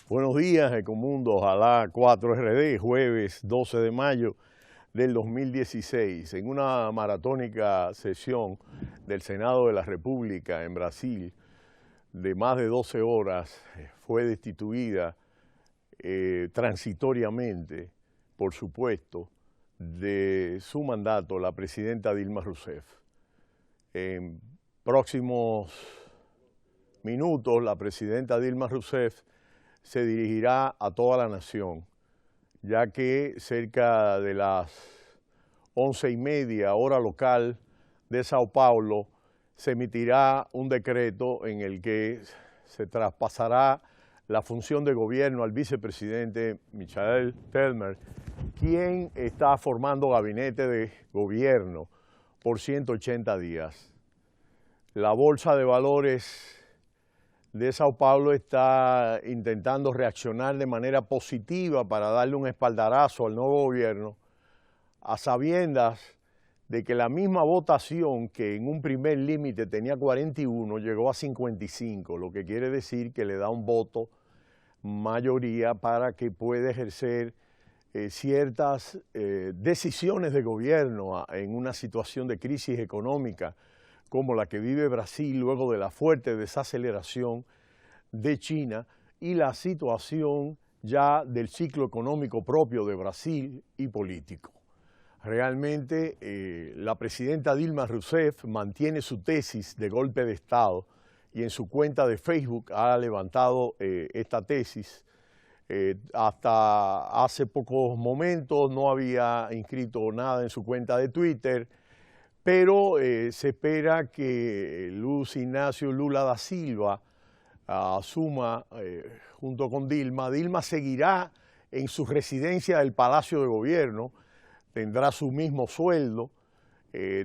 Buenos días, Ecomundo. Ojalá 4RD, jueves 12 de mayo del 2016. En una maratónica sesión del Senado de la República en Brasil, de más de 12 horas, fue destituida transitoriamente, por supuesto, de su mandato la presidenta Dilma Rousseff. En próximos minutos, la presidenta Dilma Rousseff se dirigirá a toda la nación, ya que cerca de las 11:30 hora local de Sao Paulo se emitirá un decreto en el que se traspasará la función de gobierno al vicepresidente Michel Temer, quien está formando gabinete de gobierno por 180 días. La Bolsa de Valores de Sao Paulo está intentando reaccionar de manera positiva para darle un espaldarazo al nuevo gobierno, a sabiendas de que la misma votación que en un primer límite tenía 41 llegó a 55, lo que quiere decir que le da un voto mayoría para que pueda ejercer ciertas decisiones de gobierno en una situación de crisis económica como la que vive Brasil luego de la fuerte desaceleración de China y la situación ya del ciclo económico propio de Brasil y político. Realmente la presidenta Dilma Rousseff mantiene su tesis de golpe de Estado y en su cuenta de Facebook ha levantado esta tesis. Hasta hace pocos momentos no había inscrito nada en su cuenta de Twitter, pero se espera que Luiz Inácio Lula da Silva asuma junto con Dilma. Dilma seguirá en su residencia del Palacio de Gobierno, tendrá su mismo sueldo,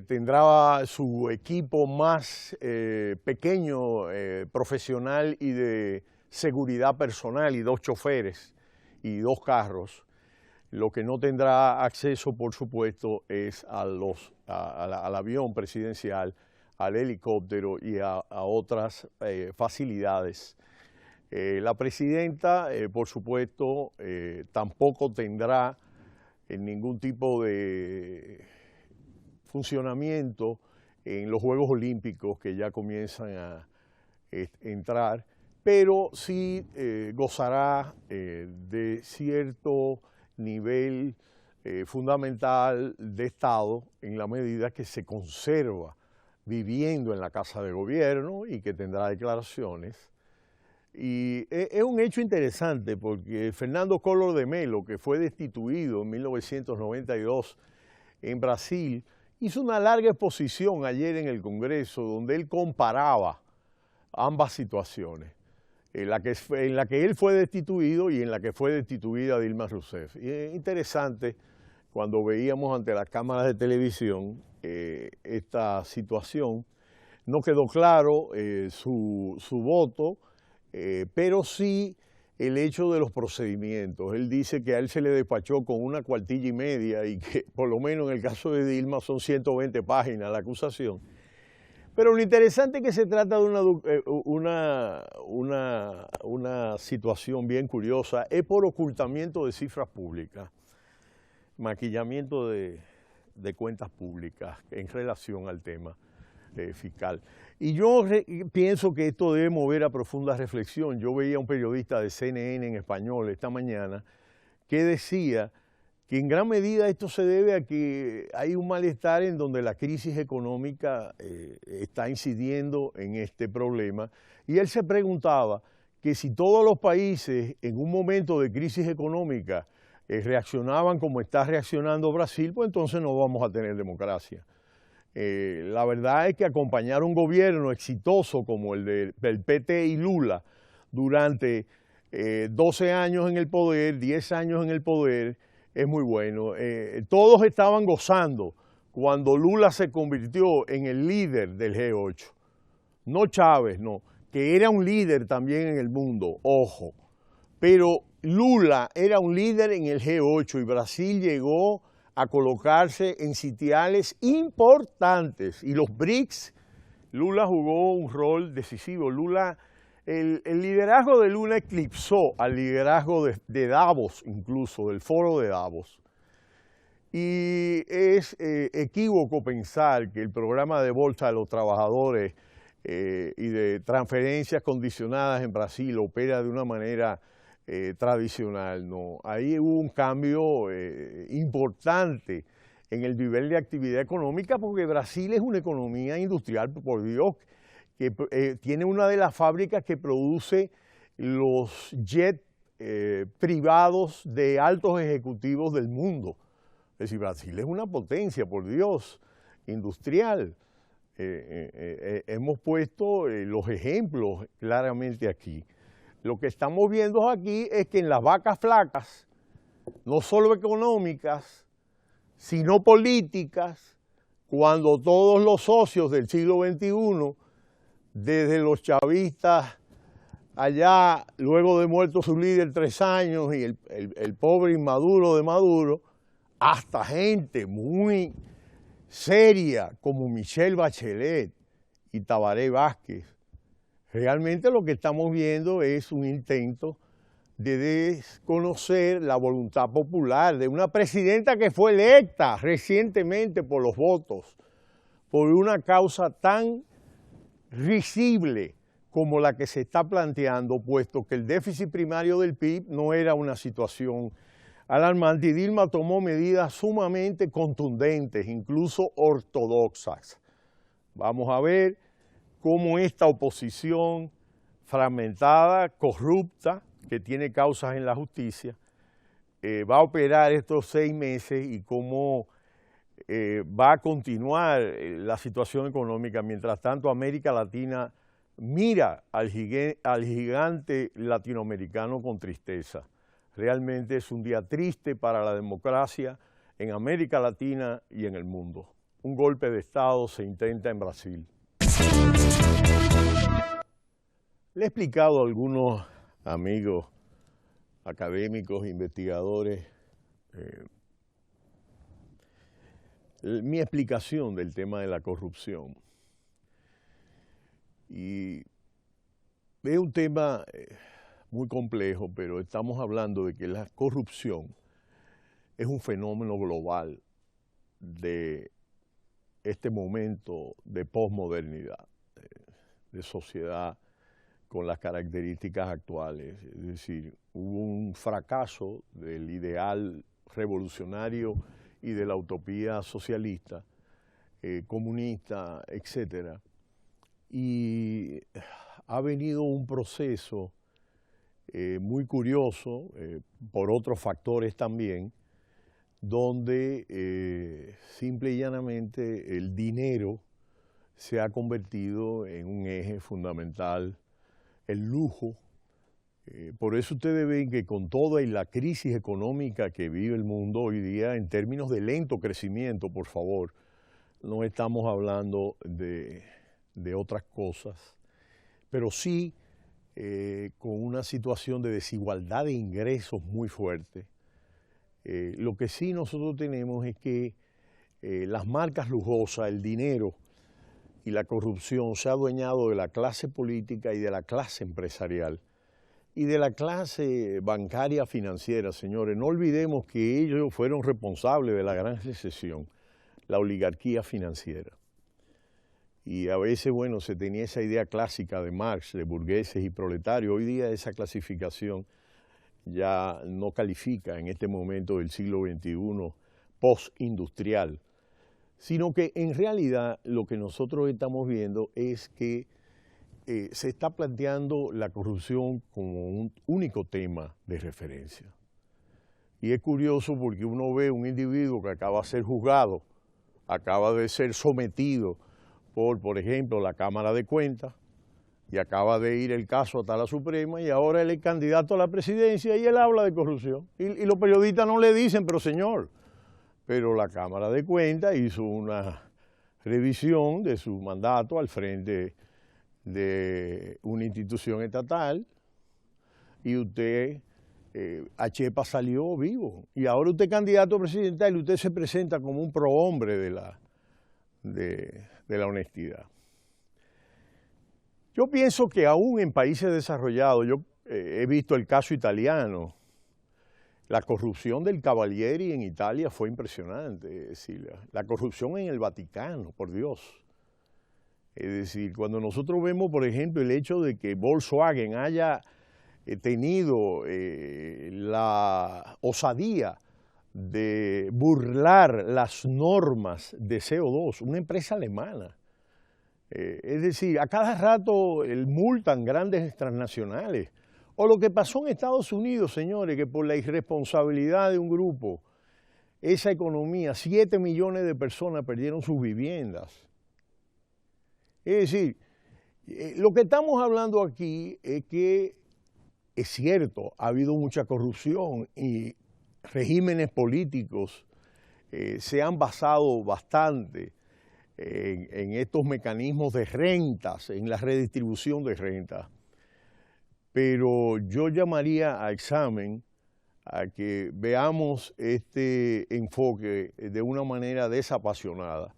tendrá su equipo más pequeño, profesional y de seguridad personal, y 2 choferes y 2 carros. Lo que no tendrá acceso, por supuesto, es al avión presidencial, al helicóptero y a otras facilidades. La presidenta, por supuesto, tampoco tendrá ningún tipo de funcionamiento en los Juegos Olímpicos que ya comienzan a entrar, pero sí gozará de cierto nivel fundamental de Estado en la medida que se conserva viviendo en la Casa de Gobierno y que tendrá declaraciones. Y es un hecho interesante porque Fernando Collor de Mello, que fue destituido en 1992 en Brasil, hizo una larga exposición ayer en el Congreso donde él comparaba ambas situaciones, en la que él fue destituido y en la que fue destituida Dilma Rousseff. Y es interesante cuando veíamos ante las cámaras de televisión esta situación. No quedó claro su voto, pero sí el hecho de los procedimientos. Él dice que a él se le despachó con 1 cuartilla y media y que por lo menos en el caso de Dilma son 120 páginas la acusación. Pero lo interesante es que se trata de una situación bien curiosa, es por ocultamiento de cifras públicas, maquillamiento de cuentas públicas en relación al tema fiscal. Y yo pienso que esto debe mover a profunda reflexión. Yo veía a un periodista de CNN en español esta mañana que decía que en gran medida esto se debe a que hay un malestar en donde la crisis económica está incidiendo en este problema. Y él se preguntaba que si todos los países en un momento de crisis económica reaccionaban como está reaccionando Brasil, pues entonces no vamos a tener democracia. La verdad es que acompañar un gobierno exitoso como el del PT y Lula durante 12 años en el poder, 10 años en el poder, es muy bueno. Todos estaban gozando cuando Lula se convirtió en el líder del G8. No Chávez, no, que era un líder también en el mundo, ojo. Pero Lula era un líder en el G8 y Brasil llegó a colocarse en sitiales importantes. Y los BRICS, Lula jugó un rol decisivo. El liderazgo de Lula eclipsó al liderazgo de Davos, incluso, del foro de Davos. Y es equívoco pensar que el programa de bolsa de los trabajadores y de transferencias condicionadas en Brasil opera de una manera tradicional. No, ahí hubo un cambio importante en el nivel de actividad económica, porque Brasil es una economía industrial, por Dios, que tiene una de las fábricas que produce los jets privados de altos ejecutivos del mundo. Es decir, Brasil es una potencia, por Dios, industrial. Hemos puesto los ejemplos claramente aquí. Lo que estamos viendo aquí es que en las vacas flacas, no solo económicas, sino políticas, cuando todos los socios del siglo XXI, desde los chavistas allá, luego de muerto su líder 3 años, y el pobre inmaduro de Maduro, hasta gente muy seria como Michelle Bachelet y Tabaré Vázquez, realmente lo que estamos viendo es un intento de desconocer la voluntad popular de una presidenta que fue electa recientemente por los votos, por una causa tan risible como la que se está planteando, puesto que el déficit primario del PIB no era una situación alarmante y Dilma tomó medidas sumamente contundentes, incluso ortodoxas. Vamos a ver cómo esta oposición fragmentada, corrupta, que tiene causas en la justicia, va a operar estos 6 meses y cómo va a continuar la situación económica. Mientras tanto, América Latina mira al gigante latinoamericano con tristeza. Realmente es un día triste para la democracia en América Latina y en el mundo. Un golpe de Estado se intenta en Brasil. Le he explicado a algunos amigos académicos, investigadores, mi explicación del tema de la corrupción. Y es un tema muy complejo, pero estamos hablando de que la corrupción es un fenómeno global de este momento de posmodernidad, de sociedad con las características actuales. Es decir, hubo un fracaso del ideal revolucionario y de la utopía socialista, comunista, etc. Y ha venido un proceso muy curioso, por otros factores también, donde simple y llanamente el dinero se ha convertido en un eje fundamental, el lujo. Por eso ustedes ven que con toda la crisis económica que vive el mundo hoy día, en términos de lento crecimiento, por favor, no estamos hablando de otras cosas, pero sí con una situación de desigualdad de ingresos muy fuerte. Lo que sí nosotros tenemos es que las marcas lujosas, el dinero y la corrupción se ha adueñado de la clase política y de la clase empresarial y de la clase bancaria financiera, señores. No olvidemos que ellos fueron responsables de la gran recesión, la oligarquía financiera. Y a veces, bueno, se tenía esa idea clásica de Marx, de burgueses y proletarios. Hoy día esa clasificación ya no califica en este momento del siglo XXI postindustrial, sino que en realidad lo que nosotros estamos viendo es que se está planteando la corrupción como un único tema de referencia. Y es curioso porque uno ve un individuo que acaba de ser juzgado, acaba de ser sometido por ejemplo, la Cámara de Cuentas, y acaba de ir el caso hasta la Suprema, y ahora él es candidato a la presidencia y él habla de corrupción. Y los periodistas no le dicen, pero señor, pero la Cámara de Cuentas hizo una revisión de su mandato al frente de una institución estatal y usted, Achepa salió vivo. Y ahora usted es candidato presidencial y usted se presenta como un prohombre de la honestidad. Yo pienso que aún en países desarrollados, yo he visto el caso italiano, la corrupción del Cavalieri en Italia fue impresionante, es decir, la corrupción en el Vaticano, por Dios. Es decir, cuando nosotros vemos, por ejemplo, el hecho de que Volkswagen haya tenido la osadía de burlar las normas de CO2, una empresa alemana. Es decir, a cada rato multan grandes transnacionales. O lo que pasó en Estados Unidos, señores, que por la irresponsabilidad de un grupo, esa economía, 7 millones de personas perdieron sus viviendas. Es decir, lo que estamos hablando aquí es que es cierto, ha habido mucha corrupción y regímenes políticos se han basado bastante en estos mecanismos de rentas, en la redistribución de rentas. Pero yo llamaría a examen a que veamos este enfoque de una manera desapasionada.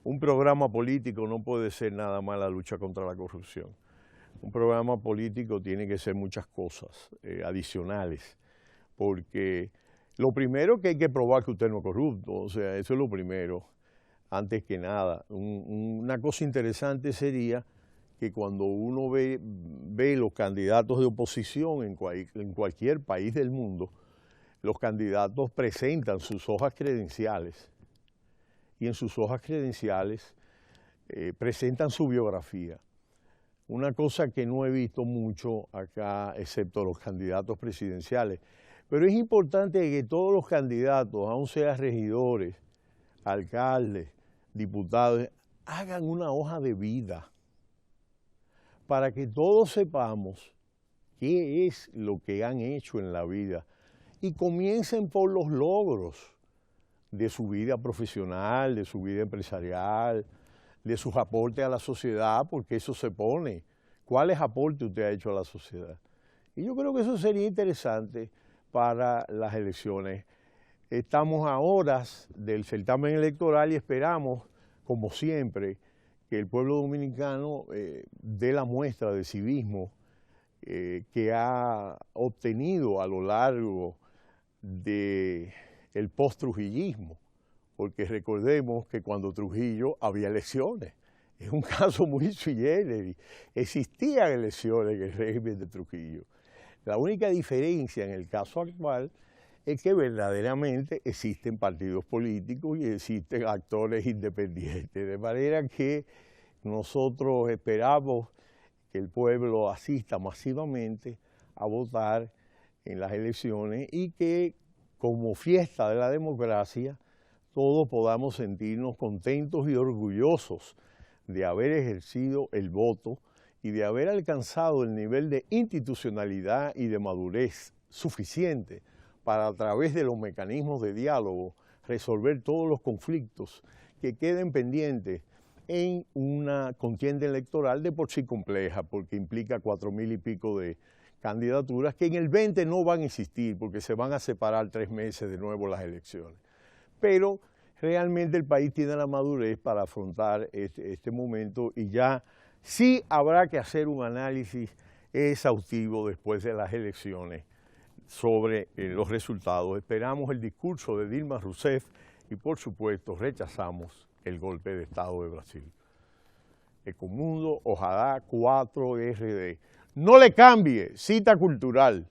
Un programa político no puede ser nada más la lucha contra la corrupción. Un programa político tiene que ser muchas cosas adicionales, porque lo primero que hay que probar que usted no es corrupto, o sea, eso es lo primero, antes que nada. Una cosa interesante sería que cuando uno ve los candidatos de oposición en cualquier país del mundo, los candidatos presentan sus hojas credenciales y en sus hojas credenciales presentan su biografía. Una cosa que no he visto mucho acá, excepto los candidatos presidenciales, pero es importante que todos los candidatos, aun sean regidores, alcaldes, diputados, hagan una hoja de vida para que todos sepamos qué es lo que han hecho en la vida y comiencen por los logros de su vida profesional, de su vida empresarial, de sus aportes a la sociedad, porque eso se pone. ¿Cuáles aportes usted ha hecho a la sociedad? Y yo creo que eso sería interesante para las elecciones. Estamos a horas del certamen electoral y esperamos, como siempre, que el pueblo dominicano dé la muestra de civismo que ha obtenido a lo largo del post-trujillismo, porque recordemos que cuando Trujillo había elecciones, es un caso muy sui generis, existían elecciones en el régimen de Trujillo. La única diferencia en el caso actual es que verdaderamente existen partidos políticos y existen actores independientes, de manera que nosotros esperamos que el pueblo asista masivamente a votar en las elecciones y que como fiesta de la democracia todos podamos sentirnos contentos y orgullosos de haber ejercido el voto y de haber alcanzado el nivel de institucionalidad y de madurez suficiente para, a través de los mecanismos de diálogo, resolver todos los conflictos que queden pendientes en una contienda electoral de por sí compleja, porque implica 4.000 y pico de candidaturas que en el 20 no van a existir, porque se van a separar 3 meses de nuevo las elecciones. Pero realmente el país tiene la madurez para afrontar este momento y ya sí habrá que hacer un análisis exhaustivo después de las elecciones sobre los resultados. Esperamos el discurso de Dilma Rousseff y, por supuesto, rechazamos el golpe de Estado de Brasil. Ecomundo, ojalá 4RD. No le cambie, cita cultural.